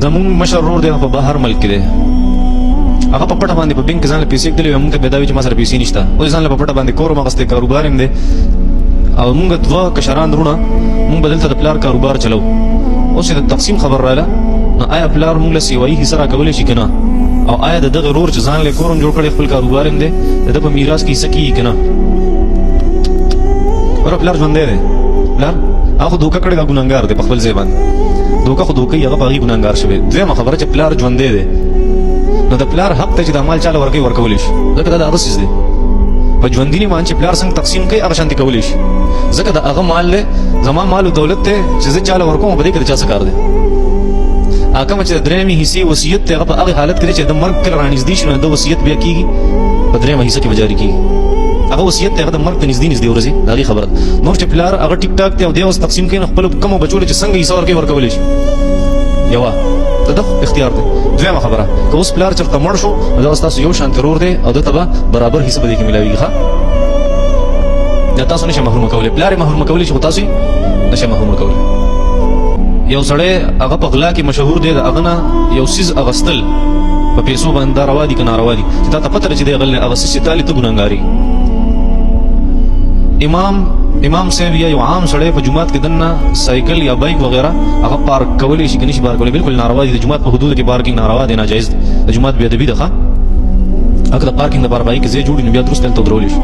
زمون مشر ورور دی په بهر ملک دی هغه په پټه باندې په بانک ځان له پیسې کړلې موږ ته بداوی چې ما سره پیسې نشته او ځان له په پټه باندې کور مغسته کاروبار هم دی او موږ دوه کشران درونه موږ بدلته د پلار کاروبار چلو اوس د تقسیم خبر رااله نو آیا پلار موږ له سیوایي حصہ راکولی شي کنه او آیا د دغه رور چې ځان له کورم جوړ کړي خپل کاروبار هم دی د په میراث کې حصہ کیږي کنه ور پلار ژوند دی پلار هغه دوکه کړي دا ګناګار دی په خپل ځای باندې دوکه خو دوکه هغه باغی ګناګار شوی دویمه خبره چې پلار ژوند دی نو د پلار حق ته چې د مال چاله ورکولی شي ځکه دا د هغه څیز دی په ژوندیني باندې چې پلار څنګه تقسیم کوي هغه شانتي کولی شي ځکه د هغه مال دی زما مال او دولت دی چې زه چاله ورکوم په دې کې د چا څه کار دی هغه چې د درېیمې حصې وصیت دی هغه په هغه حالت کې دی چې د مرګ کله رانږدې شي نو د وصیت بیا کېږي په درېیمه حصه کې به جاري کېږي هغه وصیت دی هغه د مرګ ته نږدې ورځي د هغې خبره نور چې پلار هغه ټیک ټاک دی او دی اوس تقسیم کوي نو خپلو کمو بچو له چې څنګه حصه ورکولی شي یوه د ده اختیار دی دویمه خبره که اوس پلار چېرته مړ شو نو دا ستاسو یو شان ترور دی او ده ته به برابر حصه په دې کې میلاویږي ښه دا تاسو نشئ محرومه کولی پلار یې محرومه کولی شي خو تاسو یې نشئ محرومه کولی یو سړی هغه په غلا کې مشهور دی د هغه نه یو څیز اغوستل په پیسو باندې دا روا دي که ناروا دي چې تا ته پته ده چې دی هغه هغه څیز چې تا لې ته ګناهګار یې امام صاحب یا یو عام سړی په جومات کې دننه سایکل یا بایک وغیره هغه پارک کولی شي که نشي پارک کولی بالکل ناروا دي د جومات په حدودو کې پارکینګ ناروا دی ناجایز دی د جومات بې ادبي ده ښه هغه د پارکینګ دپاره په هغې کې ځای جوړ وي نو بیا درست هلته ودرولی شي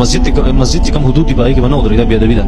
مسجد چې کوم حدود دي په هغې کې به نه ودروي دا بې ادبي ده